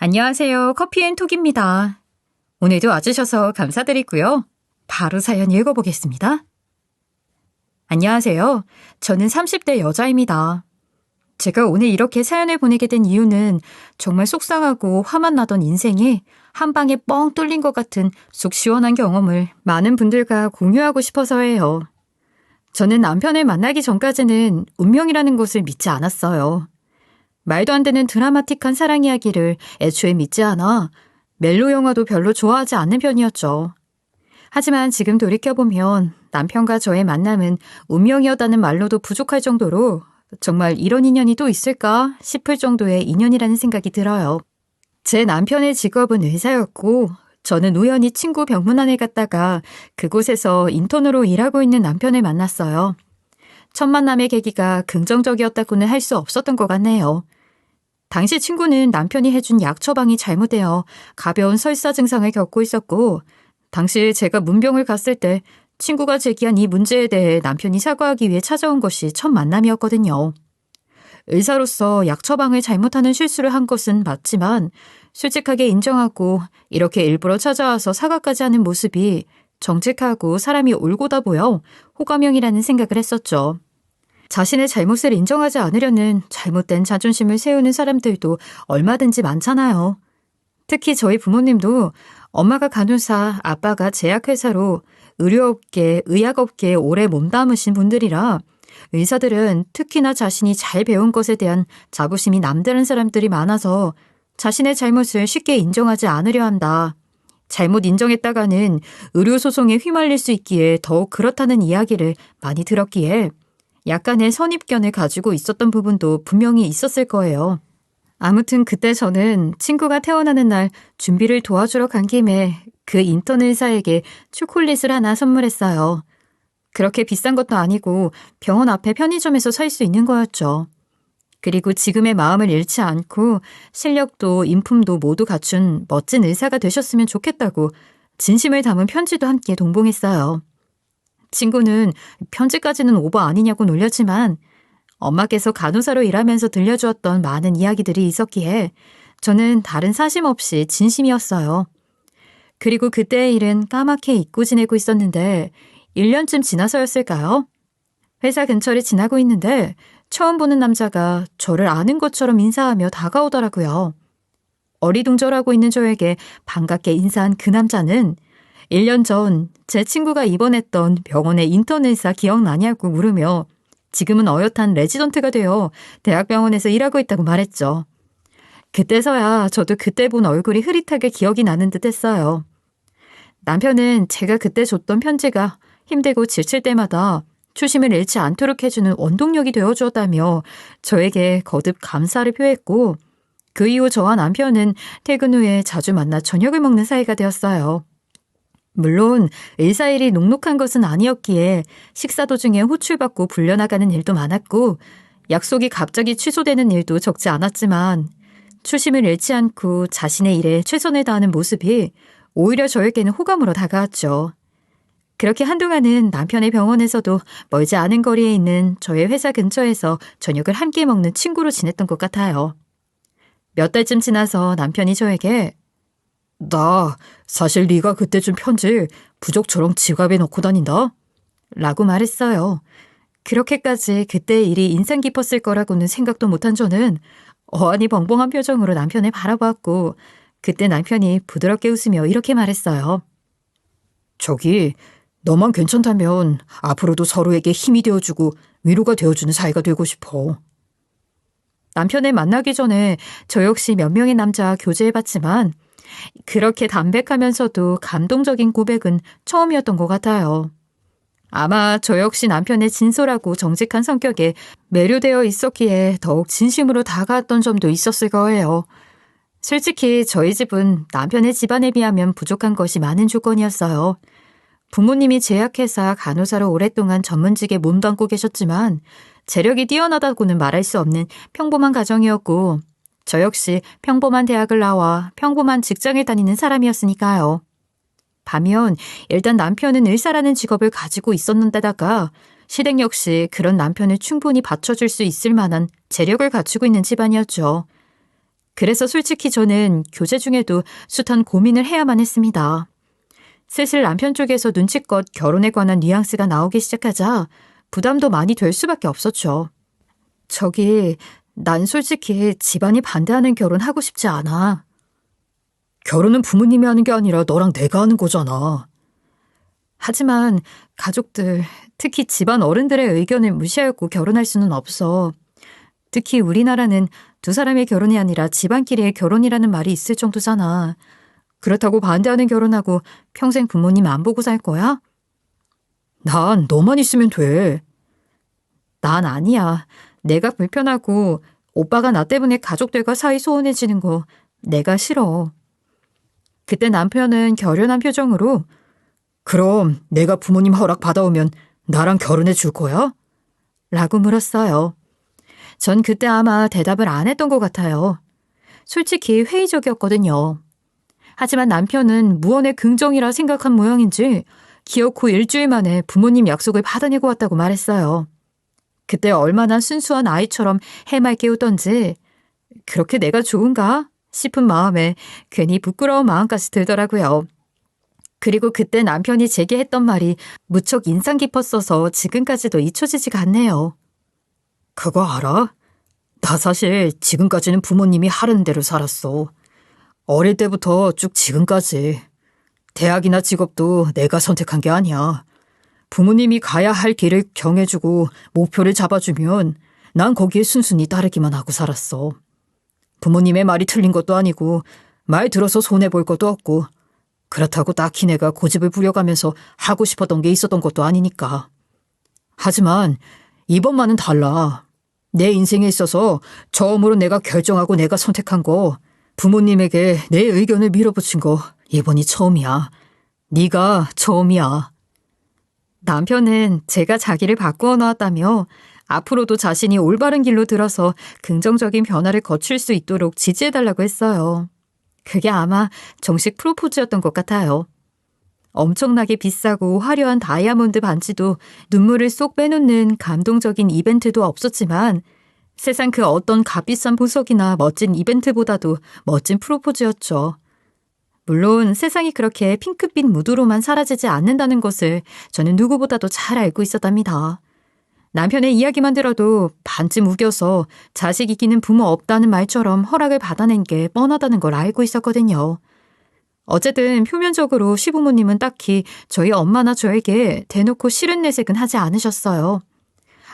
안녕하세요. 커피앤톡입니다. 오늘도 와주셔서 감사드리고요. 바로 사연 읽어보겠습니다. 안녕하세요. 저는 30대 여자입니다. 제가 오늘 이렇게 사연을 보내게 된 이유는 정말 속상하고 화만 나던 인생에 한 방에 뻥 뚫린 것 같은 속 시원한 경험을 많은 분들과 공유하고 싶어서예요. 저는 남편을 만나기 전까지는 운명이라는 것을 믿지 않았어요. 말도 안 되는 드라마틱한 사랑 이야기를 애초에 믿지 않아 멜로 영화도 별로 좋아하지 않는 편이었죠. 하지만 지금 돌이켜보면 남편과 저의 만남은 운명이었다는 말로도 부족할 정도로 정말 이런 인연이 또 있을까 싶을 정도의 인연이라는 생각이 들어요. 제 남편의 직업은 의사였고 저는 우연히 친구 병문안에 갔다가 그곳에서 인턴으로 일하고 있는 남편을 만났어요. 첫 만남의 계기가 긍정적이었다고는 할 수 없었던 것 같네요. 당시 친구는 남편이 해준 약 처방이 잘못되어 가벼운 설사 증상을 겪고 있었고 당시 제가 문병을 갔을 때 친구가 제기한 이 문제에 대해 남편이 사과하기 위해 찾아온 것이 첫 만남이었거든요. 의사로서 약 처방을 잘못하는 실수를 한 것은 맞지만 솔직하게 인정하고 이렇게 일부러 찾아와서 사과까지 하는 모습이 정직하고 사람이 올곧아 보여 호감형이라는 생각을 했었죠. 자신의 잘못을 인정하지 않으려는 잘못된 자존심을 세우는 사람들도 얼마든지 많잖아요. 특히 저희 부모님도 엄마가 간호사, 아빠가 제약회사로 의료업계, 의학업계에 오래 몸담으신 분들이라 의사들은 특히나 자신이 잘 배운 것에 대한 자부심이 남다른 사람들이 많아서 자신의 잘못을 쉽게 인정하지 않으려 한다. 잘못 인정했다가는 의료소송에 휘말릴 수 있기에 더욱 그렇다는 이야기를 많이 들었기에 약간의 선입견을 가지고 있었던 부분도 분명히 있었을 거예요. 아무튼 그때 저는 친구가 태어나는 날 준비를 도와주러 간 김에 그 인턴 의사에게 초콜릿을 하나 선물했어요. 그렇게 비싼 것도 아니고 병원 앞에 편의점에서 살 수 있는 거였죠. 그리고 지금의 마음을 잃지 않고 실력도 인품도 모두 갖춘 멋진 의사가 되셨으면 좋겠다고 진심을 담은 편지도 함께 동봉했어요. 친구는 편지까지는 오버 아니냐고 놀렸지만 엄마께서 간호사로 일하면서 들려주었던 많은 이야기들이 있었기에 저는 다른 사심 없이 진심이었어요. 그리고 그때의 일은 까맣게 잊고 지내고 있었는데 1년쯤 지나서였을까요? 회사 근처를 지나고 있는데 처음 보는 남자가 저를 아는 것처럼 인사하며 다가오더라고요. 어리둥절하고 있는 저에게 반갑게 인사한 그 남자는 1년 전 제 친구가 입원했던 병원의 인턴 의사 기억나냐고 물으며 지금은 어엿한 레지던트가 되어 대학병원에서 일하고 있다고 말했죠. 그때서야 저도 그때 본 얼굴이 흐릿하게 기억이 나는 듯 했어요. 남편은 제가 그때 줬던 편지가 힘들고 지칠 때마다 초심을 잃지 않도록 해주는 원동력이 되어주었다며 저에게 거듭 감사를 표했고 그 이후 저와 남편은 퇴근 후에 자주 만나 저녁을 먹는 사이가 되었어요. 물론 의사일이 녹록한 것은 아니었기에 식사 도중에 호출받고 불려나가는 일도 많았고 약속이 갑자기 취소되는 일도 적지 않았지만 초심을 잃지 않고 자신의 일에 최선을 다하는 모습이 오히려 저에게는 호감으로 다가왔죠. 그렇게 한동안은 남편의 병원에서도 멀지 않은 거리에 있는 저의 회사 근처에서 저녁을 함께 먹는 친구로 지냈던 것 같아요. 몇 달쯤 지나서 남편이 저에게 나 사실 네가 그때 준 편지 부적처럼 지갑에 넣고 다닌다 라고 말했어요. 그렇게까지 그때의 일이 인상 깊었을 거라고는 생각도 못한 저는 어안이 벙벙한 표정으로 남편을 바라보았고 그때 남편이 부드럽게 웃으며 이렇게 말했어요. 저기 너만 괜찮다면 앞으로도 서로에게 힘이 되어주고 위로가 되어주는 사이가 되고 싶어. 남편을 만나기 전에 저 역시 몇 명의 남자와 교제해봤지만 그렇게 담백하면서도 감동적인 고백은 처음이었던 것 같아요. 아마 저 역시 남편의 진솔하고 정직한 성격에 매료되어 있었기에 더욱 진심으로 다가왔던 점도 있었을 거예요. 솔직히 저희 집은 남편의 집안에 비하면 부족한 것이 많은 조건이었어요. 부모님이 제약회사 간호사로 오랫동안 전문직에 몸담고 계셨지만 재력이 뛰어나다고는 말할 수 없는 평범한 가정이었고 저 역시 평범한 대학을 나와 평범한 직장에 다니는 사람이었으니까요. 반면 일단 남편은 의사라는 직업을 가지고 있었는데다가 시댁 역시 그런 남편을 충분히 받쳐줄 수 있을 만한 재력을 갖추고 있는 집안이었죠. 그래서 솔직히 저는 교제 중에도 숱한 고민을 해야만 했습니다. 슬슬 남편 쪽에서 눈치껏 결혼에 관한 뉘앙스가 나오기 시작하자 부담도 많이 될 수밖에 없었죠. 난 솔직히 집안이 반대하는 결혼 하고 싶지 않아. 결혼은 부모님이 하는 게 아니라 너랑 내가 하는 거잖아. 하지만 가족들, 특히 집안 어른들의 의견을 무시하고 결혼할 수는 없어. 특히 우리나라는 두 사람의 결혼이 아니라 집안끼리의 결혼이라는 말이 있을 정도잖아. 그렇다고 반대하는 결혼하고 평생 부모님 안 보고 살 거야? 난 너만 있으면 돼. 난 아니야. 내가 불편하고 오빠가 나 때문에 가족들과 사이 소원해지는 거 내가 싫어. 그때 남편은 결연한 표정으로 그럼 내가 부모님 허락 받아오면 나랑 결혼해 줄 거야? 라고 물었어요. 전 그때 아마 대답을 안 했던 것 같아요. 솔직히 회의적이었거든요. 하지만 남편은 무언의 긍정이라 생각한 모양인지 기어코 일주일 만에 부모님 약속을 받아내고 왔다고 말했어요. 그때 얼마나 순수한 아이처럼 해맑게 웃던지 그렇게 내가 좋은가 싶은 마음에 괜히 부끄러운 마음까지 들더라고요. 그리고 그때 남편이 제게 했던 말이 무척 인상 깊었어서 지금까지도 잊혀지지가 않네요. 그거 알아? 나 사실 지금까지는 부모님이 하라는 대로 살았어. 어릴 때부터 쭉 지금까지. 대학이나 직업도 내가 선택한 게 아니야. 부모님이 가야 할 길을 정해주고 목표를 잡아주면 난 거기에 순순히 따르기만 하고 살았어. 부모님의 말이 틀린 것도 아니고 말 들어서 손해볼 것도 없고 그렇다고 딱히 내가 고집을 부려가면서 하고 싶었던 게 있었던 것도 아니니까. 하지만 이번만은 달라. 내 인생에 있어서 처음으로 내가 결정하고 내가 선택한 거, 부모님에게 내 의견을 밀어붙인 거 이번이 처음이야. 네가 처음이야. 남편은 제가 자기를 바꾸어 놓았다며 앞으로도 자신이 올바른 길로 들어서 긍정적인 변화를 거칠 수 있도록 지지해달라고 했어요. 그게 아마 정식 프로포즈였던 것 같아요. 엄청나게 비싸고 화려한 다이아몬드 반지도 눈물을 쏙 빼놓는 감동적인 이벤트도 없었지만 세상 그 어떤 값비싼 보석이나 멋진 이벤트보다도 멋진 프로포즈였죠. 물론 세상이 그렇게 핑크빛 무드로만 사라지지 않는다는 것을 저는 누구보다도 잘 알고 있었답니다. 남편의 이야기만 들어도 반쯤 우겨서 자식 이기는 부모 없다는 말처럼 허락을 받아낸 게 뻔하다는 걸 알고 있었거든요. 어쨌든 표면적으로 시부모님은 딱히 저희 엄마나 저에게 대놓고 싫은 내색은 하지 않으셨어요.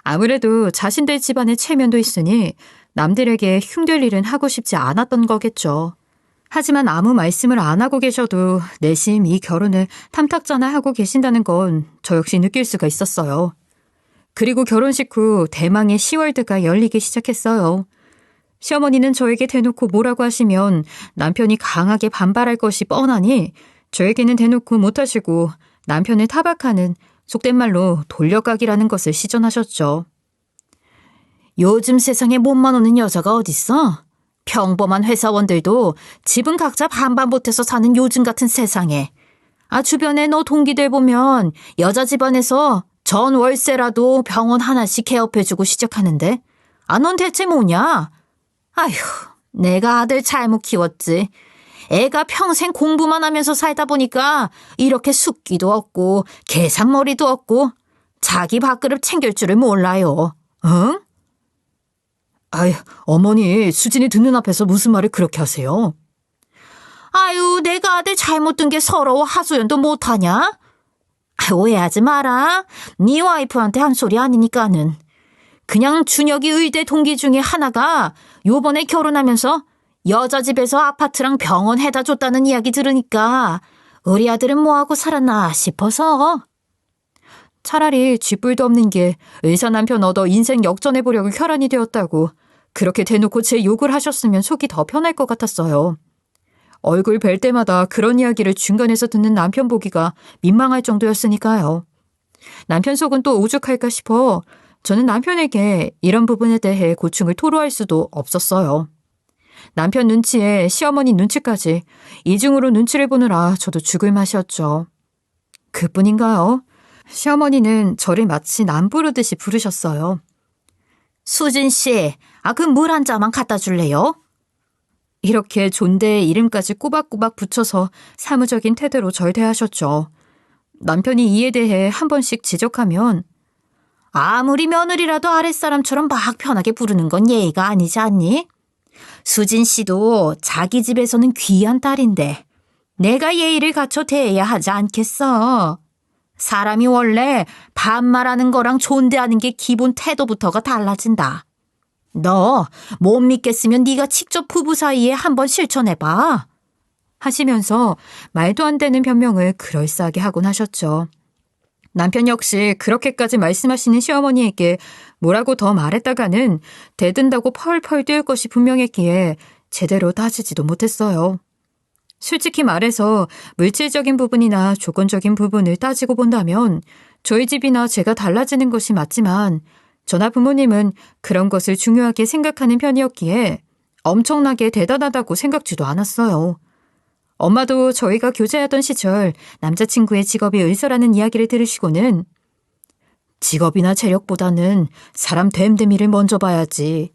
아무래도 자신들 집안의 체면도 있으니 남들에게 흉될 일은 하고 싶지 않았던 거겠죠. 하지만 아무 말씀을 안 하고 계셔도 내심 이 결혼을 탐탁잖아 하고 계신다는 건 저 역시 느낄 수가 있었어요. 그리고 결혼식 후 대망의 시월드가 열리기 시작했어요. 시어머니는 저에게 대놓고 뭐라고 하시면 남편이 강하게 반발할 것이 뻔하니 저에게는 대놓고 못하시고 남편을 타박하는 속된 말로 돌려가기라는 것을 시전하셨죠. 요즘 세상에 몸만 오는 여자가 어딨어? 평범한 회사원들도 집은 각자 반반 못해서 사는 요즘 같은 세상에. 주변에 너 동기들 보면 여자 집안에서 전 월세라도 병원 하나씩 개업해주고 시작하는데 넌 대체 뭐냐? 아휴, 내가 아들 잘못 키웠지. 애가 평생 공부만 하면서 살다 보니까 이렇게 숙기도 없고 계산머리도 없고 자기 밥그릇 챙길 줄을 몰라요. 응? 어머니, 수진이 듣는 앞에서 무슨 말을 그렇게 하세요? 내가 아들 잘못 둔 게 서러워 하소연도 못하냐? 오해하지 마라. 네 와이프한테 한 소리 아니니까는. 그냥 준혁이 의대 동기 중에 하나가 요번에 결혼하면서 여자 집에서 아파트랑 병원 해다 줬다는 이야기 들으니까 우리 아들은 뭐하고 살았나 싶어서. 차라리 쥐뿔도 없는 게 의사 남편 얻어 인생 역전해보려고 혈안이 되었다고 그렇게 대놓고 제 욕을 하셨으면 속이 더 편할 것 같았어요. 얼굴 뵐 때마다 그런 이야기를 중간에서 듣는 남편 보기가 민망할 정도였으니까요. 남편 속은 또 오죽할까 싶어 저는 남편에게 이런 부분에 대해 고충을 토로할 수도 없었어요. 남편 눈치에 시어머니 눈치까지 이중으로 눈치를 보느라 저도 죽을 맛이었죠. 그뿐인가요? 시어머니는 저를 마치 남 부르듯이 부르셨어요. 수진 씨, 그 물 한 잔만 갖다 줄래요? 이렇게 존대에 이름까지 꼬박꼬박 붙여서 사무적인 태도로 절 대하셨죠. 남편이 이에 대해 한 번씩 지적하면 아무리 며느리라도 아랫사람처럼 막 편하게 부르는 건 예의가 아니지 않니? 수진 씨도 자기 집에서는 귀한 딸인데 내가 예의를 갖춰 대해야 하지 않겠어. 사람이 원래 반말하는 거랑 존대하는 게 기본 태도부터가 달라진다. 너 못 믿겠으면 네가 직접 부부 사이에 한번 실천해봐. 하시면서 말도 안 되는 변명을 그럴싸하게 하곤 하셨죠. 남편 역시 그렇게까지 말씀하시는 시어머니에게 뭐라고 더 말했다가는 대든다고 펄펄 뛰을 것이 분명했기에 제대로 따지지도 못했어요. 솔직히 말해서 물질적인 부분이나 조건적인 부분을 따지고 본다면 저희 집이나 제가 달라지는 것이 맞지만 저나 부모님은 그런 것을 중요하게 생각하는 편이었기에 엄청나게 대단하다고 생각지도 않았어요. 엄마도 저희가 교제하던 시절 남자친구의 직업이 의사라는 이야기를 들으시고는 직업이나 재력보다는 사람 됨됨이를 먼저 봐야지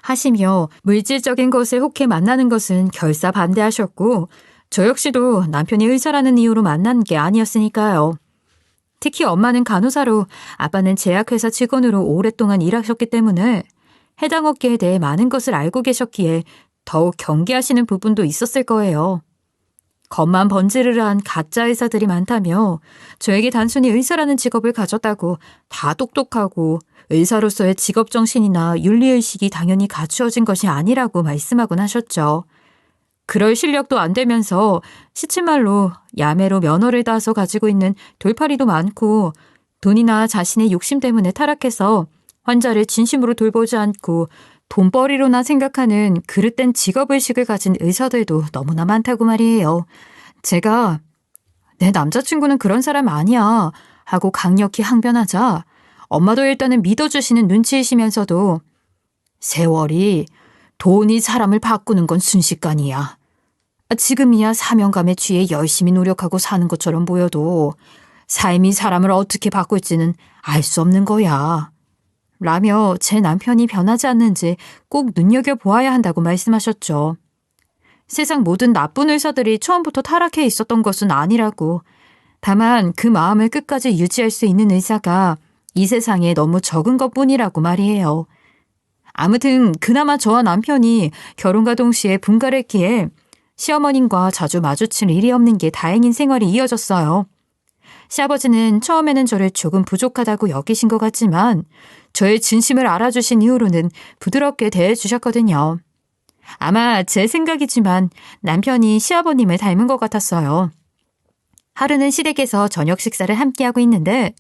하시며 물질적인 것에 혹해 만나는 것은 결사 반대하셨고 저 역시도 남편이 의사라는 이유로 만난 게 아니었으니까요. 특히 엄마는 간호사로 아빠는 제약회사 직원으로 오랫동안 일하셨기 때문에 해당 업계에 대해 많은 것을 알고 계셨기에 더욱 경계하시는 부분도 있었을 거예요. 겉만 번지르르한 가짜 의사들이 많다며 저에게 단순히 의사라는 직업을 가졌다고 다 똑똑하고 의사로서의 직업정신이나 윤리의식이 당연히 갖추어진 것이 아니라고 말씀하곤 하셨죠. 그럴 실력도 안 되면서 시치말로 야매로 면허를 따서 가지고 있는 돌팔이도 많고 돈이나 자신의 욕심 때문에 타락해서 환자를 진심으로 돌보지 않고 돈벌이로나 생각하는 그릇된 직업의식을 가진 의사들도 너무나 많다고 말이에요. 제가 내 남자친구는 그런 사람 아니야 하고 강력히 항변하자 엄마도 일단은 믿어주시는 눈치이시면서도 세월이 돈이 사람을 바꾸는 건 순식간이야. 지금이야 사명감에 취해 열심히 노력하고 사는 것처럼 보여도 삶이 사람을 어떻게 바꿀지는 알 수 없는 거야. 라며 제 남편이 변하지 않는지 꼭 눈여겨보아야 한다고 말씀하셨죠. 세상 모든 나쁜 의사들이 처음부터 타락해 있었던 것은 아니라고. 다만 그 마음을 끝까지 유지할 수 있는 의사가 이 세상에 너무 적은 것뿐이라고 말이에요. 아무튼 그나마 저와 남편이 결혼과 동시에 분가를 했기에 시어머님과 자주 마주칠 일이 없는 게 다행인 생활이 이어졌어요. 시아버지는 처음에는 저를 조금 부족하다고 여기신 것 같지만 저의 진심을 알아주신 이후로는 부드럽게 대해주셨거든요. 아마 제 생각이지만 남편이 시아버님을 닮은 것 같았어요. 하루는 시댁에서 저녁 식사를 함께하고 있는데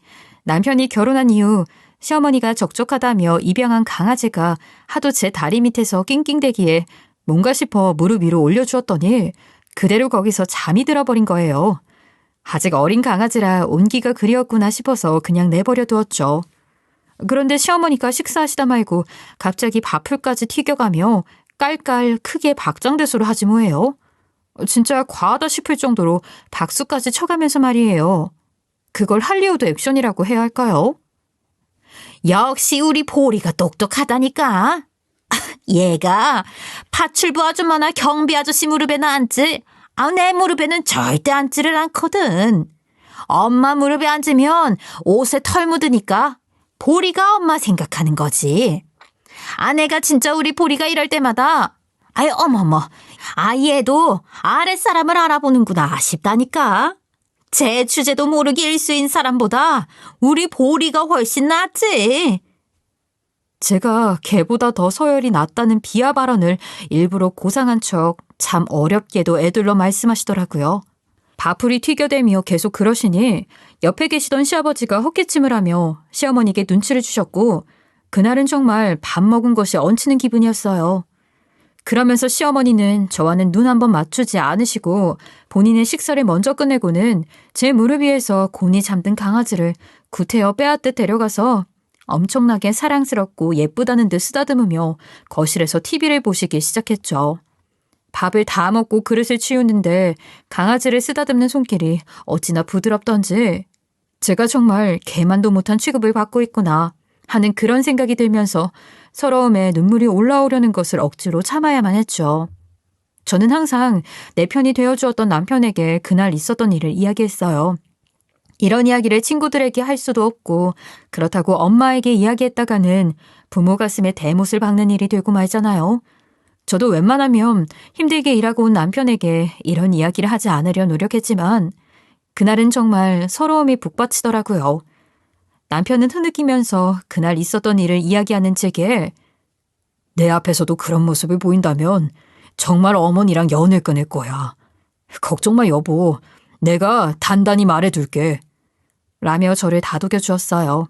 남편이 결혼한 이후 시어머니가 적적하다며 입양한 강아지가 하도 제 다리 밑에서 낑낑대기에 뭔가 싶어 무릎 위로 올려주었더니 그대로 거기서 잠이 들어버린 거예요. 아직 어린 강아지라 온기가 그리웠구나 싶어서 그냥 내버려 두었죠. 그런데 시어머니가 식사하시다 말고 갑자기 밥풀까지 튀겨가며 깔깔 크게 박장대소를 하지 뭐예요. 진짜 과하다 싶을 정도로 박수까지 쳐가면서 말이에요. 그걸 할리우드 액션이라고 해야 할까요? 역시 우리 보리가 똑똑하다니까. 얘가 파출부 아줌마나 경비 아저씨 무릎에는 앉지, 내 무릎에는 절대 앉지를 않거든. 엄마 무릎에 앉으면 옷에 털 묻으니까 보리가 엄마 생각하는 거지. 내가 진짜 우리 보리가 이럴 때마다 어머머, 얘도 아랫사람을 알아보는구나 싶다니까. 제 주제도 모르게 일수인 사람보다 우리 보리가 훨씬 낫지. 제가 걔보다 더 서열이 낮다는 비하 발언을 일부러 고상한 척 참 어렵게도 애들러 말씀하시더라고요. 밥풀이 튀겨대며 계속 그러시니 옆에 계시던 시아버지가 헛기침을 하며 시어머니에게 눈치를 주셨고 그날은 정말 밥 먹은 것이 얹히는 기분이었어요. 그러면서 시어머니는 저와는 눈 한번 맞추지 않으시고 본인의 식사를 먼저 끝내고는 제 무릎 위에서 곤히 잠든 강아지를 구태여 빼앗듯 데려가서 엄청나게 사랑스럽고 예쁘다는 듯 쓰다듬으며 거실에서 TV를 보시기 시작했죠. 밥을 다 먹고 그릇을 치우는데 강아지를 쓰다듬는 손길이 어찌나 부드럽던지 제가 정말 개만도 못한 취급을 받고 있구나 하는 그런 생각이 들면서 서러움에 눈물이 올라오려는 것을 억지로 참아야만 했죠. 저는 항상 내 편이 되어주었던 남편에게 그날 있었던 일을 이야기했어요. 이런 이야기를 친구들에게 할 수도 없고 그렇다고 엄마에게 이야기했다가는 부모 가슴에 대못을 박는 일이 되고 말잖아요. 저도 웬만하면 힘들게 일하고 온 남편에게 이런 이야기를 하지 않으려 노력했지만 그날은 정말 서러움이 북받치더라고요. 남편은 흐느끼면서 그날 있었던 일을 이야기하는 제게 내 앞에서도 그런 모습을 보인다면 정말 어머니랑 연을 끊을 거야. 걱정 마 여보. 내가 단단히 말해둘게. 라며 저를 다독여 주었어요.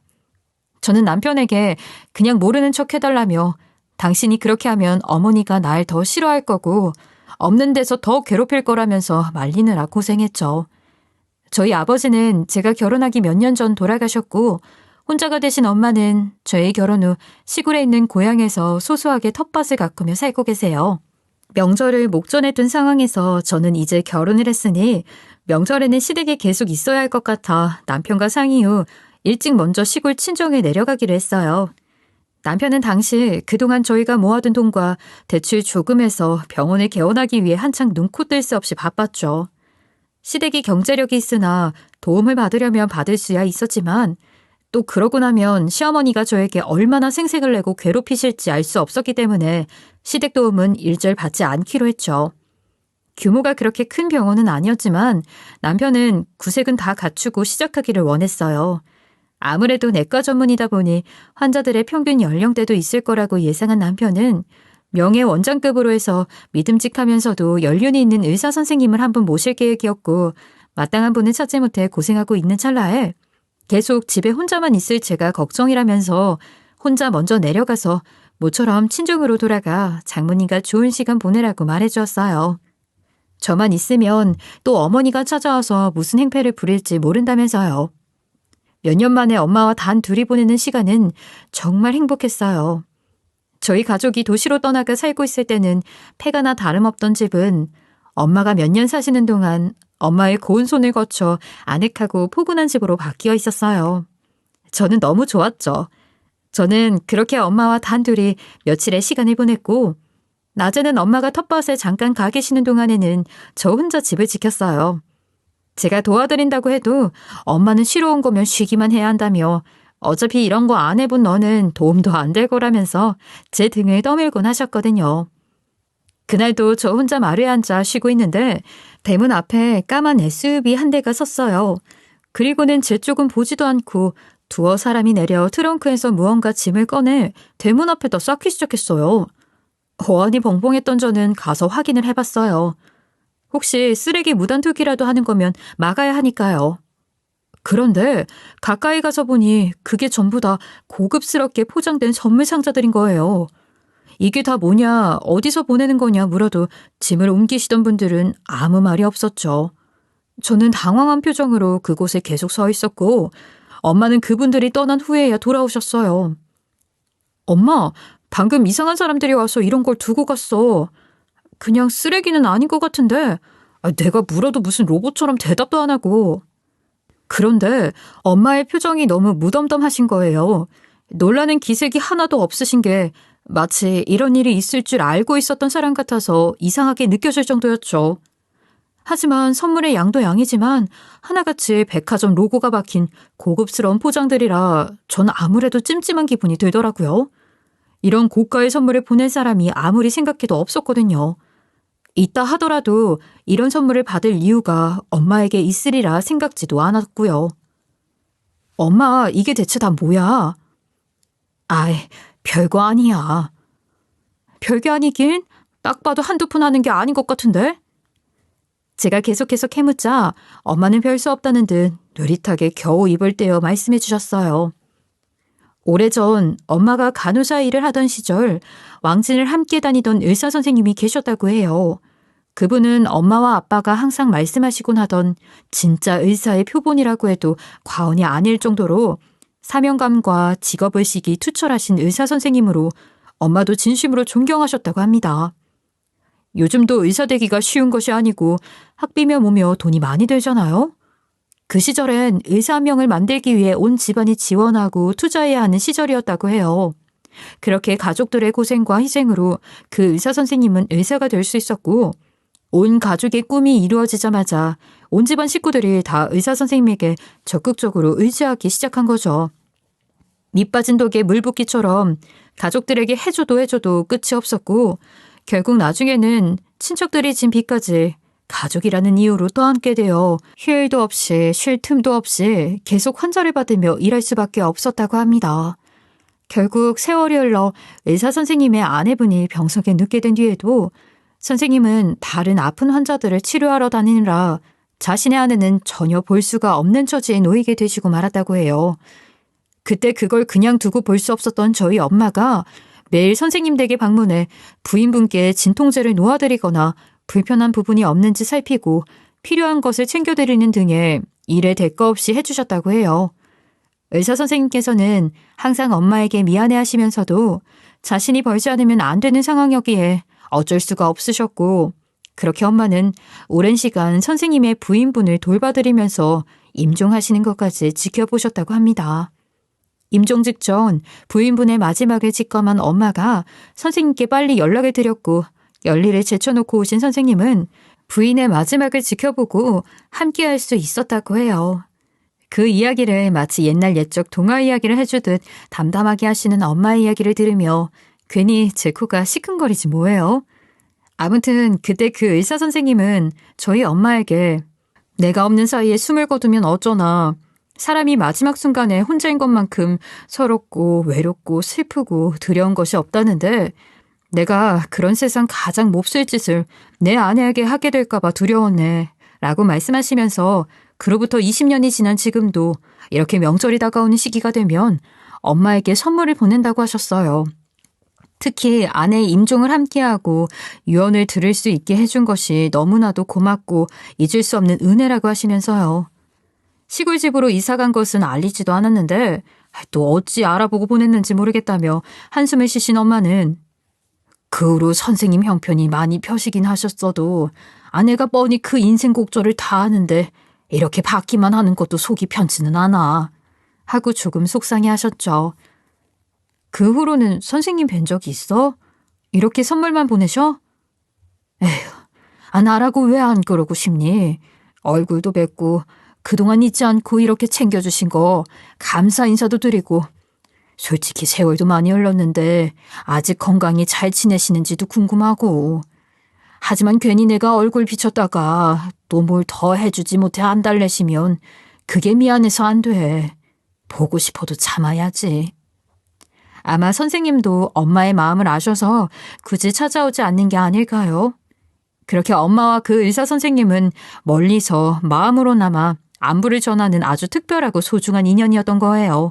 저는 남편에게 그냥 모르는 척 해달라며 당신이 그렇게 하면 어머니가 날 더 싫어할 거고 없는 데서 더 괴롭힐 거라면서 말리느라 고생했죠. 저희 아버지는 제가 결혼하기 몇 년 전 돌아가셨고 혼자가 되신 엄마는 저희 결혼 후 시골에 있는 고향에서 소소하게 텃밭을 가꾸며 살고 계세요. 명절을 목전에 둔 상황에서 저는 이제 결혼을 했으니 명절에는 시댁에 계속 있어야 할 것 같아 남편과 상의 후 일찍 먼저 시골 친정에 내려가기로 했어요. 남편은 당시 그동안 저희가 모아둔 돈과 대출 조금해서 병원을 개원하기 위해 한창 눈코 뜰 새 없이 바빴죠. 시댁이 경제력이 있으나 도움을 받으려면 받을 수야 있었지만 또 그러고 나면 시어머니가 저에게 얼마나 생색을 내고 괴롭히실지 알 수 없었기 때문에 시댁 도움은 일절 받지 않기로 했죠. 규모가 그렇게 큰 병원은 아니었지만 남편은 구색은 다 갖추고 시작하기를 원했어요. 아무래도 내과 전문이다 보니 환자들의 평균 연령대도 있을 거라고 예상한 남편은 명예 원장급으로 해서 믿음직하면서도 연륜이 있는 의사 선생님을 한 분 모실 계획이었고 마땅한 분을 찾지 못해 고생하고 있는 찰나에 계속 집에 혼자만 있을 제가 걱정이라면서 혼자 먼저 내려가서 모처럼 친정으로 돌아가 장모님과 좋은 시간 보내라고 말해주었어요. 저만 있으면 또 어머니가 찾아와서 무슨 행패를 부릴지 모른다면서요. 몇 년 만에 엄마와 단 둘이 보내는 시간은 정말 행복했어요. 저희 가족이 도시로 떠나가 살고 있을 때는 폐가나 다름없던 집은 엄마가 몇 년 사시는 동안 엄마의 고운 손을 거쳐 아늑하고 포근한 집으로 바뀌어 있었어요. 저는 너무 좋았죠. 저는 그렇게 엄마와 단둘이 며칠의 시간을 보냈고 낮에는 엄마가 텃밭에 잠깐 가 계시는 동안에는 저 혼자 집을 지켰어요. 제가 도와드린다고 해도 엄마는 쉬러 온 거면 쉬기만 해야 한다며 어차피 이런 거 안 해본 너는 도움도 안 될 거라면서 제 등을 떠밀곤 하셨거든요. 그날도 저 혼자 마루에 앉아 쉬고 있는데 대문 앞에 까만 SUV 한 대가 섰어요. 그리고는 제 쪽은 보지도 않고 두어 사람이 내려 트렁크에서 무언가 짐을 꺼내 대문 앞에다 쌓기 시작했어요. 어안이 벙벙했던 저는 가서 확인을 해봤어요. 혹시 쓰레기 무단 투기라도 하는 거면 막아야 하니까요. 그런데 가까이 가서 보니 그게 전부 다 고급스럽게 포장된 선물 상자들인 거예요. 이게 다 뭐냐, 어디서 보내는 거냐 물어도 짐을 옮기시던 분들은 아무 말이 없었죠. 저는 당황한 표정으로 그곳에 계속 서 있었고 엄마는 그분들이 떠난 후에야 돌아오셨어요. 엄마, 방금 이상한 사람들이 와서 이런 걸 두고 갔어. 그냥 쓰레기는 아닌 것 같은데 내가 물어도 무슨 로봇처럼 대답도 안 하고. 그런데 엄마의 표정이 너무 무덤덤하신 거예요. 놀라는 기색이 하나도 없으신 게 마치 이런 일이 있을 줄 알고 있었던 사람 같아서 이상하게 느껴질 정도였죠. 하지만 선물의 양도 양이지만 하나같이 백화점 로고가 박힌 고급스러운 포장들이라 전 아무래도 찜찜한 기분이 들더라고요. 이런 고가의 선물을 보낼 사람이 아무리 생각해도 없었거든요. 있다 하더라도 이런 선물을 받을 이유가 엄마에게 있으리라 생각지도 않았고요. 엄마, 이게 대체 다 뭐야? 아이, 별거 아니야. 별게 아니긴 딱 봐도 한두 푼 하는 게 아닌 것 같은데? 제가 계속해서 캐묻자 엄마는 별 수 없다는 듯 느릿하게 겨우 입을 떼어 말씀해 주셨어요. 오래전 엄마가 간호사 일을 하던 시절 왕진을 함께 다니던 의사 선생님이 계셨다고 해요. 그분은 엄마와 아빠가 항상 말씀하시곤 하던 진짜 의사의 표본이라고 해도 과언이 아닐 정도로 사명감과 직업의식이 투철하신 의사 선생님으로 엄마도 진심으로 존경하셨다고 합니다. 요즘도 의사 되기가 쉬운 것이 아니고 학비며 뭐며 돈이 많이 들잖아요. 그 시절엔 의사 한 명을 만들기 위해 온 집안이 지원하고 투자해야 하는 시절이었다고 해요. 그렇게 가족들의 고생과 희생으로 그 의사 선생님은 의사가 될 수 있었고, 온 가족의 꿈이 이루어지자마자 온 집안 식구들이 다 의사 선생님에게 적극적으로 의지하기 시작한 거죠. 밑 빠진 독에 물 붓기처럼 가족들에게 해줘도 끝이 없었고, 결국 나중에는 친척들이 진 빚까지 가족이라는 이유로 떠안게 되어 휴일도 없이 쉴 틈도 없이 계속 환자를 받으며 일할 수밖에 없었다고 합니다. 결국 세월이 흘러 의사 선생님의 아내분이 병석에 눕게 된 뒤에도 선생님은 다른 아픈 환자들을 치료하러 다니느라 자신의 아내는 전혀 볼 수가 없는 처지에 놓이게 되시고 말았다고 해요. 그때 그걸 그냥 두고 볼 수 없었던 저희 엄마가 매일 선생님 댁에 방문해 부인분께 진통제를 놓아드리거나 불편한 부분이 없는지 살피고 필요한 것을 챙겨드리는 등의 일에 대가 없이 해주셨다고 해요. 의사 선생님께서는 항상 엄마에게 미안해하시면서도 자신이 벌지 않으면 안 되는 상황이었기에 어쩔 수가 없으셨고, 그렇게 엄마는 오랜 시간 선생님의 부인분을 돌봐드리면서 임종하시는 것까지 지켜보셨다고 합니다. 임종 직전 부인분의 마지막을 직감한 엄마가 선생님께 빨리 연락을 드렸고, 열일을 제쳐놓고 오신 선생님은 부인의 마지막을 지켜보고 함께할 수 있었다고 해요. 그 이야기를 마치 옛날 옛적 동화 이야기를 해주듯 담담하게 하시는 엄마의 이야기를 들으며 괜히 제 코가 시큰거리지 뭐예요. 아무튼 그때 그 의사 선생님은 저희 엄마에게 내가 없는 사이에 숨을 거두면 어쩌나, 사람이 마지막 순간에 혼자인 것만큼 서럽고 외롭고 슬프고 두려운 것이 없다는데 내가 그런 세상 가장 몹쓸 짓을 내 아내에게 하게 될까봐 두려웠네 라고 말씀하시면서 그로부터 20년이 지난 지금도 이렇게 명절이 다가오는 시기가 되면 엄마에게 선물을 보낸다고 하셨어요. 특히 아내의 임종을 함께하고 유언을 들을 수 있게 해준 것이 너무나도 고맙고 잊을 수 없는 은혜라고 하시면서요. 시골집으로 이사간 것은 알리지도 않았는데 또 어찌 알아보고 보냈는지 모르겠다며 한숨을 쉬신 엄마는 그 후로 선생님 형편이 많이 펴시긴 하셨어도 아내가 뻔히 그 인생 곡절을 다 아는데 이렇게 받기만 하는 것도 속이 편치는 않아 하고 조금 속상해 하셨죠. 그 후로는 선생님 뵌 적이 있어? 이렇게 선물만 보내셔? 에휴, 나라고 왜 안 그러고 싶니? 얼굴도 뵙고 그동안 잊지 않고 이렇게 챙겨주신 거 감사 인사도 드리고, 솔직히 세월도 많이 흘렀는데 아직 건강히 잘 지내시는지도 궁금하고, 하지만 괜히 내가 얼굴 비쳤다가 또 뭘 더 해주지 못해 안달내시면 그게 미안해서 안 돼. 보고 싶어도 참아야지. 아마 선생님도 엄마의 마음을 아셔서 굳이 찾아오지 않는 게 아닐까요? 그렇게 엄마와 그 의사 선생님은 멀리서 마음으로나마 안부를 전하는 아주 특별하고 소중한 인연이었던 거예요.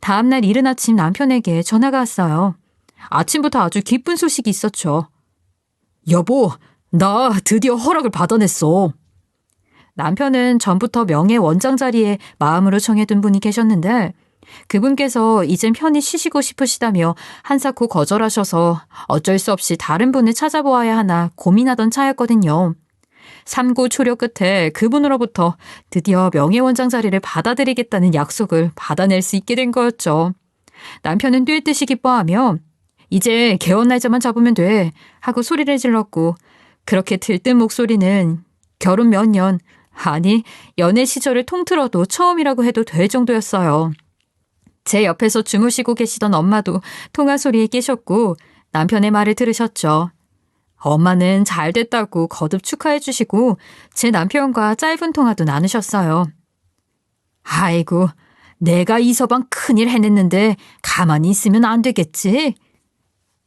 다음날 이른 아침 남편에게 전화가 왔어요. 아침부터 아주 기쁜 소식이 있었죠. 여보, 나 드디어 허락을 받아냈어. 남편은 전부터 명예 원장 자리에 마음으로 정해둔 분이 계셨는데 그분께서 이젠 편히 쉬시고 싶으시다며 한사코 거절하셔서 어쩔 수 없이 다른 분을 찾아보아야 하나 고민하던 차였거든요. 삼고초려 끝에 그분으로부터 드디어 명예원장 자리를 받아들이겠다는 약속을 받아낼 수 있게 된 거였죠. 남편은 뛸 듯이 기뻐하며 이제 개원 날짜만 잡으면 돼 하고 소리를 질렀고, 그렇게 들뜬 목소리는 결혼 몇 년, 아니 연애 시절을 통틀어도 처음이라고 해도 될 정도였어요. 제 옆에서 주무시고 계시던 엄마도 통화 소리에 깨셨고 남편의 말을 들으셨죠. 엄마는 잘 됐다고 거듭 축하해 주시고 제 남편과 짧은 통화도 나누셨어요. 아이고, 내가 이 서방 큰일 해냈는데 가만히 있으면 안 되겠지?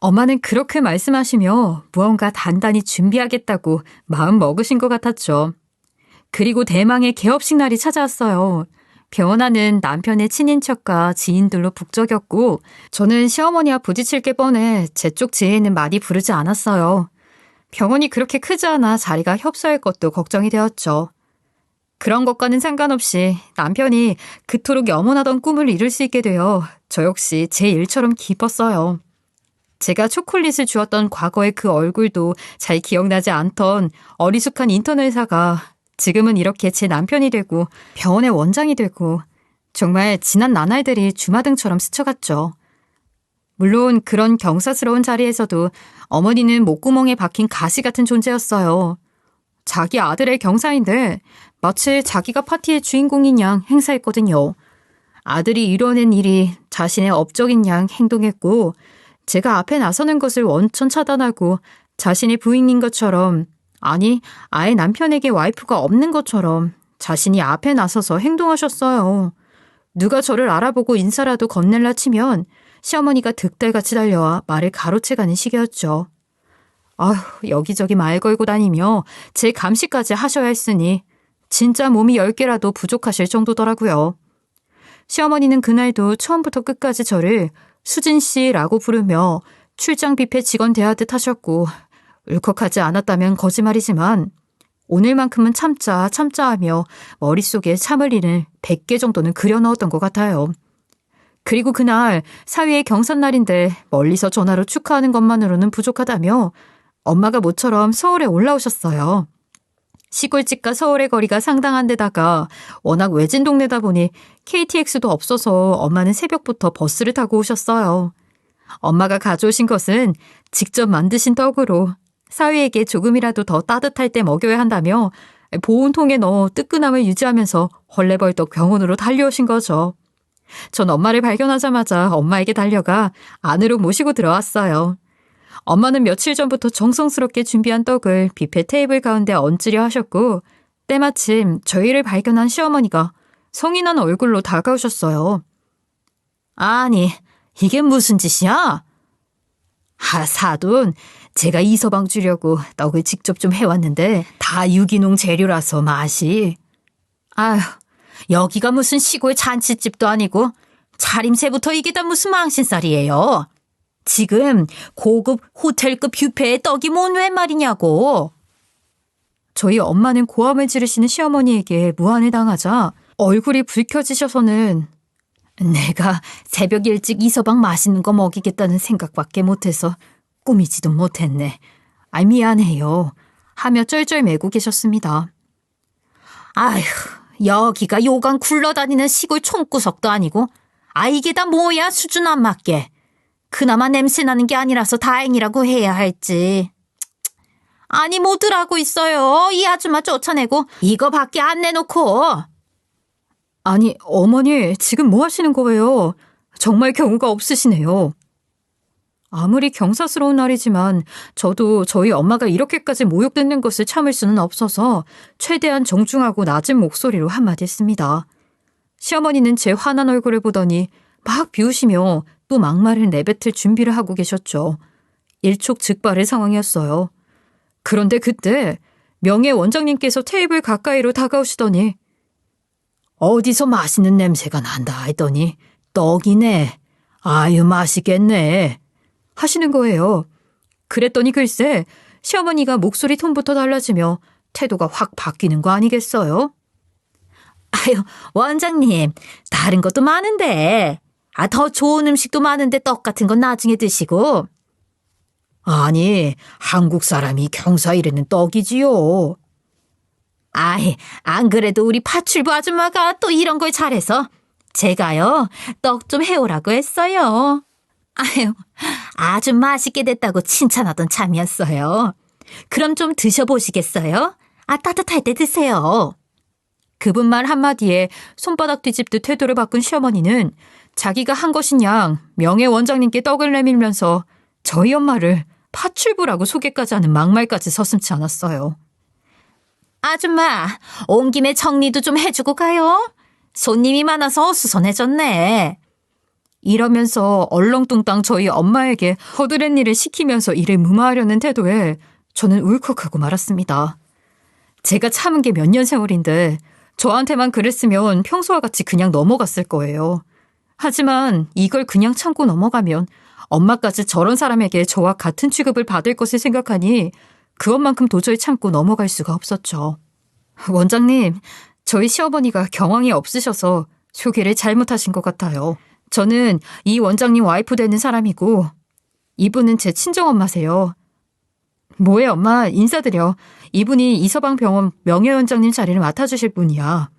엄마는 그렇게 말씀하시며 무언가 단단히 준비하겠다고 마음 먹으신 것 같았죠. 그리고 대망의 개업식 날이 찾아왔어요. 병원 안은 남편의 친인척과 지인들로 북적였고 저는 시어머니와 부딪힐 게 뻔해 제 쪽 지혜는 많이 부르지 않았어요. 병원이 그렇게 크지 않아 자리가 협소할 것도 걱정이 되었죠. 그런 것과는 상관없이 남편이 그토록 염원하던 꿈을 이룰 수 있게 되어 저 역시 제 일처럼 기뻤어요. 제가 초콜릿을 주었던 과거의 그 얼굴도 잘 기억나지 않던 어리숙한 인턴 의사가 지금은 이렇게 제 남편이 되고 병원의 원장이 되고 정말 지난 나날들이 주마등처럼 스쳐갔죠. 물론 그런 경사스러운 자리에서도 어머니는 목구멍에 박힌 가시 같은 존재였어요. 자기 아들의 경사인데 마치 자기가 파티의 주인공인 양 행사했거든요. 아들이 이뤄낸 일이 자신의 업적인 양 행동했고 제가 앞에 나서는 것을 원천 차단하고 자신의 부인인 것처럼, 아니 아예 남편에게 와이프가 없는 것처럼 자신이 앞에 나서서 행동하셨어요. 누가 저를 알아보고 인사라도 건넬라 치면 시어머니가 득달같이 달려와 말을 가로채가는 시기였죠. 아휴, 여기저기 말 걸고 다니며 제 감시까지 하셔야 했으니 진짜 몸이 10개라도 부족하실 정도더라고요. 시어머니는 그날도 처음부터 끝까지 저를 수진 씨라고 부르며 출장 뷔페 직원 대하듯 하셨고, 울컥하지 않았다면 거짓말이지만 오늘만큼은 참자 하며 머릿속에 참을 일을 100개 정도는 그려 넣었던 것 같아요. 그리고 그날 사위의 경삿날인데 멀리서 전화로 축하하는 것만으로는 부족하다며 엄마가 모처럼 서울에 올라오셨어요. 시골집과 서울의 거리가 상당한 데다가 워낙 외진 동네다 보니 KTX도 없어서 엄마는 새벽부터 버스를 타고 오셨어요. 엄마가 가져오신 것은 직접 만드신 떡으로 사위에게 조금이라도 더 따뜻할 때 먹여야 한다며 보온통에 넣어 뜨끈함을 유지하면서 헐레벌떡 병원으로 달려오신 거죠. 전 엄마를 발견하자마자 엄마에게 달려가 안으로 모시고 들어왔어요. 엄마는 며칠 전부터 정성스럽게 준비한 떡을 뷔페 테이블 가운데 얹으려 하셨고, 때마침 저희를 발견한 시어머니가 성인한 얼굴로 다가오셨어요. 아니, 이게 무슨 짓이야? 사돈, 제가 이서방 주려고 떡을 직접 좀 해왔는데 다 유기농 재료라서 맛이. 아휴, 여기가 무슨 시골 잔치집도 아니고 차림새부터 이게 다 무슨 망신살이에요. 지금 고급 호텔급 뷔페에 떡이 뭔 웬 말이냐고. 저희 엄마는 고함을 지르시는 시어머니에게 무안을 당하자 얼굴이 붉혀지셔서는 내가 새벽 일찍 이서방 맛있는 거 먹이겠다는 생각밖에 못해서 꾸미지도 못했네. 미안해요. 하며 쩔쩔매고 계셨습니다. 아휴, 여기가 요강 굴러다니는 시골 총구석도 아니고 이게 다 뭐야 수준 안 맞게. 그나마 냄새나는 게 아니라서 다행이라고 해야 할지. 아니 뭐들 하고 있어요. 이 아줌마 쫓아내고 이거밖에 안 내놓고. 아니 어머니 지금 뭐 하시는 거예요? 정말 경우가 없으시네요. 아무리 경사스러운 날이지만 저도 저희 엄마가 이렇게까지 모욕듣는 것을 참을 수는 없어서 최대한 정중하고 낮은 목소리로 한마디 했습니다. 시어머니는 제 화난 얼굴을 보더니 막 비우시며 또 막말을 내뱉을 준비를 하고 계셨죠. 일촉즉발의 상황이었어요. 그런데 그때 명예 원장님께서 테이블 가까이로 다가오시더니 어디서 맛있는 냄새가 난다 했더니 떡이네. 아유 맛있겠네. 하시는 거예요. 그랬더니 글쎄 시어머니가 목소리 톤부터 달라지며 태도가 확 바뀌는 거 아니겠어요? 아유 원장님 다른 것도 많은데 더 좋은 음식도 많은데 떡 같은 건 나중에 드시고. 아니 한국 사람이 경사 이르는 떡이지요. 안 그래도 우리 파출부 아줌마가 또 이런 걸 잘해서 제가요 떡 좀 해오라고 했어요. 아유 아주 맛있게 됐다고 칭찬하던 참이었어요. 그럼 좀 드셔보시겠어요? 따뜻할 때 드세요. 그분 말 한마디에 손바닥 뒤집듯 태도를 바꾼 시어머니는 자기가 한 것인 양 명예 원장님께 떡을 내밀면서 저희 엄마를 파출부라고 소개까지 하는 막말까지 서슴지 않았어요. 아줌마, 온 김에 정리도 좀 해주고 가요. 손님이 많아서 수선해졌네. 이러면서 얼렁뚱땅 저희 엄마에게 허드렛 일을 시키면서 일을 무마하려는 태도에 저는 울컥하고 말았습니다. 제가 참은 게 몇 년 세월인데 저한테만 그랬으면 평소와 같이 그냥 넘어갔을 거예요. 하지만 이걸 그냥 참고 넘어가면 엄마까지 저런 사람에게 저와 같은 취급을 받을 것을 생각하니 그것만큼 도저히 참고 넘어갈 수가 없었죠. 원장님, 저희 시어머니가 경황이 없으셔서 소개를 잘못하신 것 같아요. 저는 이 원장님 와이프 되는 사람이고 이분은 제 친정엄마세요. 뭐해 엄마, 인사드려. 이분이 이서방병원 명예원장님 자리를 맡아주실 분이야.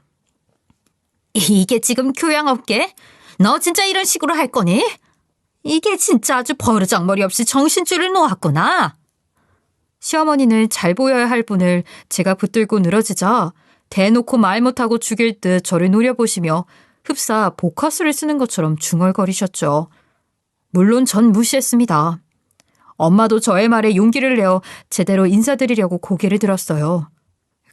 이게 지금 교양 없게? 너 진짜 이런 식으로 할 거니? 이게 진짜 아주 버르장머리 없이 정신줄을 놓았구나. 시어머니는 잘 보여야 할 분을 제가 붙들고 늘어지자 대놓고 말 못하고 죽일 듯 저를 노려보시며 흡사 복화술을 쓰는 것처럼 중얼거리셨죠. 물론 전 무시했습니다. 엄마도 저의 말에 용기를 내어 제대로 인사드리려고 고개를 들었어요.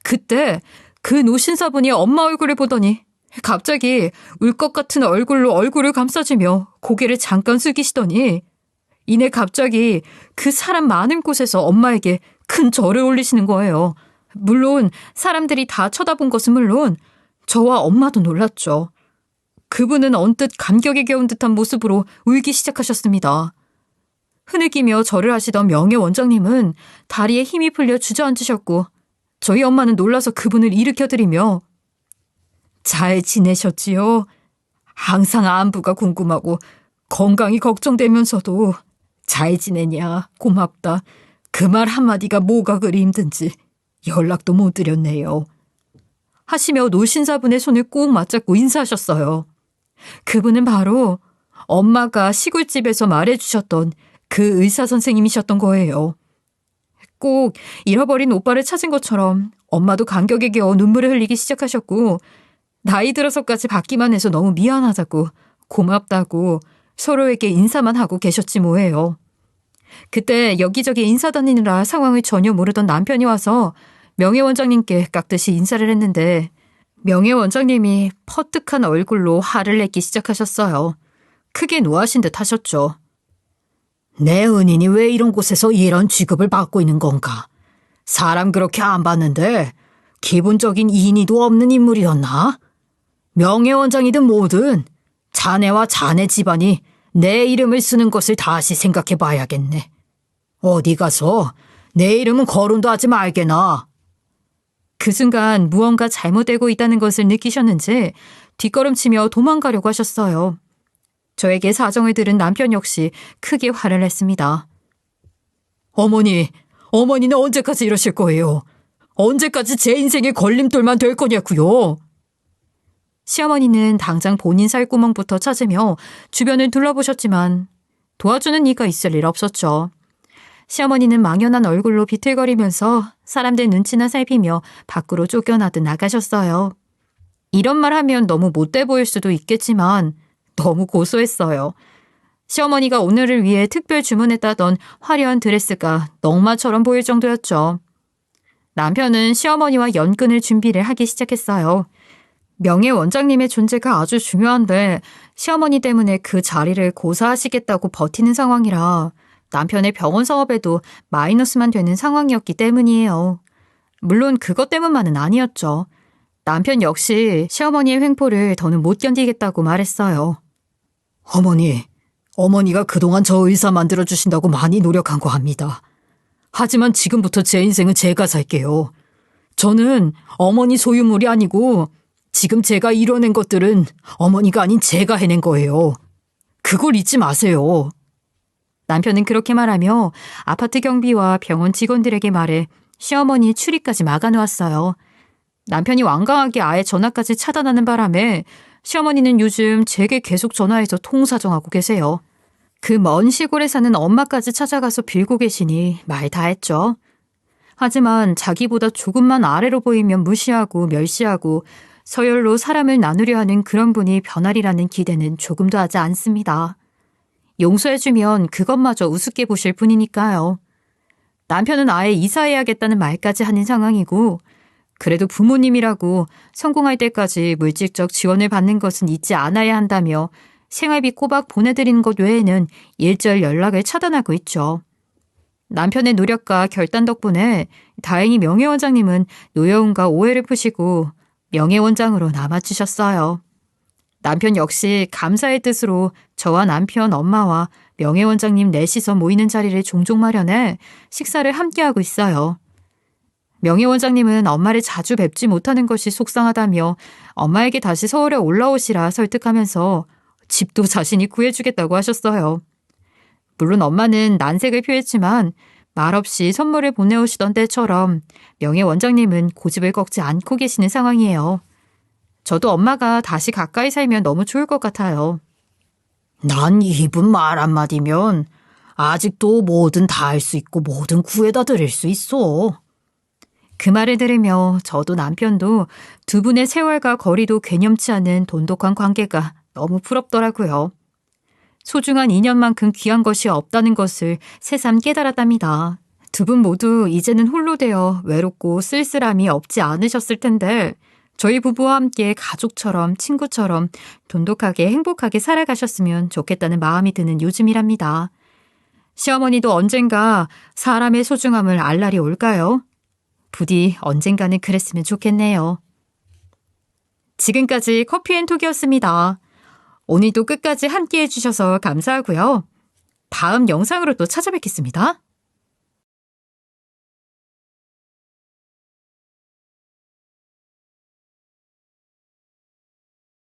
그때 그 노신사분이 엄마 얼굴을 보더니 갑자기 울 것 같은 얼굴로 얼굴을 감싸주며 고개를 잠깐 숙이시더니 이내 갑자기 그 사람 많은 곳에서 엄마에게 큰 절을 올리시는 거예요. 물론 사람들이 다 쳐다본 것은 물론 저와 엄마도 놀랐죠. 그분은 언뜻 감격에 겨운 듯한 모습으로 울기 시작하셨습니다. 흐느끼며 절을 하시던 명예 원장님은 다리에 힘이 풀려 주저앉으셨고 저희 엄마는 놀라서 그분을 일으켜드리며 잘 지내셨지요? 항상 안부가 궁금하고 건강이 걱정되면서도 잘 지내냐 고맙다. 그 말 한마디가 뭐가 그리 힘든지 연락도 못 드렸네요. 하시며 노신사분의 손을 꼭 맞잡고 인사하셨어요. 그분은 바로 엄마가 시골집에서 말해주셨던 그 의사 선생님이셨던 거예요. 꼭 잃어버린 오빠를 찾은 것처럼 엄마도 감격에 겨워 눈물을 흘리기 시작하셨고 나이 들어서까지 받기만 해서 너무 미안하다고 고맙다고 서로에게 인사만 하고 계셨지 뭐예요. 그때 여기저기 인사 다니느라 상황을 전혀 모르던 남편이 와서 명예원장님께 깍듯이 인사를 했는데 명예원장님이 퍼뜩한 얼굴로 화를 내기 시작하셨어요. 크게 노하신 듯 하셨죠. 내 은인이 왜 이런 곳에서 이런 취급을 받고 있는 건가? 사람 그렇게 안 봤는데 기본적인 인의도 없는 인물이었나? 명예원장이든 뭐든 자네와 자네 집안이 내 이름을 쓰는 것을 다시 생각해 봐야겠네. 어디 가서 내 이름은 거론도 하지 말게나. 그 순간 무언가 잘못되고 있다는 것을 느끼셨는지 뒷걸음치며 도망가려고 하셨어요. 저에게 사정을 들은 남편 역시 크게 화를 냈습니다. 어머니는 언제까지 이러실 거예요? 언제까지 제 인생의 걸림돌만 될 거냐고요? 시어머니는 당장 본인 살구멍부터 찾으며 주변을 둘러보셨지만 도와주는 이가 있을 일 없었죠. 시어머니는 망연한 얼굴로 비틀거리면서 사람들 눈치나 살피며 밖으로 쫓겨나듯 나가셨어요. 이런 말 하면 너무 못돼 보일 수도 있겠지만 너무 고소했어요. 시어머니가 오늘을 위해 특별 주문했다던 화려한 드레스가 넝마처럼 보일 정도였죠. 남편은 시어머니와 연근을 준비를 하기 시작했어요. 명예 원장님의 존재가 아주 중요한데 시어머니 때문에 그 자리를 고사하시겠다고 버티는 상황이라 남편의 병원 사업에도 마이너스만 되는 상황이었기 때문이에요. 물론 그것 때문만은 아니었죠. 남편 역시 시어머니의 횡포를 더는 못 견디겠다고 말했어요. 어머니가 그동안 저 의사 만들어주신다고 많이 노력한 거 압니다. 하지만 지금부터 제 인생은 제가 살게요. 저는 어머니 소유물이 아니고 지금 제가 이뤄낸 것들은 어머니가 아닌 제가 해낸 거예요. 그걸 잊지 마세요. 남편은 그렇게 말하며 아파트 경비와 병원 직원들에게 말해 시어머니 출입까지 막아놓았어요. 남편이 완강하게 아예 전화까지 차단하는 바람에 시어머니는 요즘 제게 계속 전화해서 통사정하고 계세요. 그 먼 시골에 사는 엄마까지 찾아가서 빌고 계시니 말 다 했죠. 하지만 자기보다 조금만 아래로 보이면 무시하고 멸시하고 서열로 사람을 나누려 하는 그런 분이 변하리라는 기대는 조금도 하지 않습니다. 용서해주면 그것마저 우습게 보실 뿐이니까요. 남편은 아예 이사해야겠다는 말까지 하는 상황이고 그래도 부모님이라고 성공할 때까지 물질적 지원을 받는 것은 잊지 않아야 한다며 생활비 꼬박 보내드리는 것 외에는 일절 연락을 차단하고 있죠. 남편의 노력과 결단 덕분에 다행히 명예원장님은 노여움과 오해를 푸시고 명예원장으로 남아주셨어요. 남편 역시 감사의 뜻으로 저와 남편, 엄마와 명예원장님 넷이서 모이는 자리를 종종 마련해 식사를 함께하고 있어요. 명예원장님은 엄마를 자주 뵙지 못하는 것이 속상하다며 엄마에게 다시 서울에 올라오시라 설득하면서 집도 자신이 구해주겠다고 하셨어요. 물론 엄마는 난색을 표했지만 말없이 선물을 보내오시던 때처럼 명예원장님은 고집을 꺾지 않고 계시는 상황이에요. 저도 엄마가 다시 가까이 살면 너무 좋을 것 같아요. 난 이분 말 한마디면 아직도 뭐든 다 할 수 있고 뭐든 구해다 드릴 수 있어. 그 말을 들으며 저도 남편도 두 분의 세월과 거리도 괴념치 않은 돈독한 관계가 너무 부럽더라고요. 소중한 인연만큼 귀한 것이 없다는 것을 새삼 깨달았답니다. 두 분 모두 이제는 홀로 되어 외롭고 쓸쓸함이 없지 않으셨을 텐데 저희 부부와 함께 가족처럼 친구처럼 돈독하게 행복하게 살아가셨으면 좋겠다는 마음이 드는 요즘이랍니다. 시어머니도 언젠가 사람의 소중함을 알 날이 올까요? 부디 언젠가는 그랬으면 좋겠네요. 지금까지 커피앤톡이었습니다. 오늘도 끝까지 함께 해주셔서 감사하고요. 다음 영상으로 또 찾아뵙겠습니다.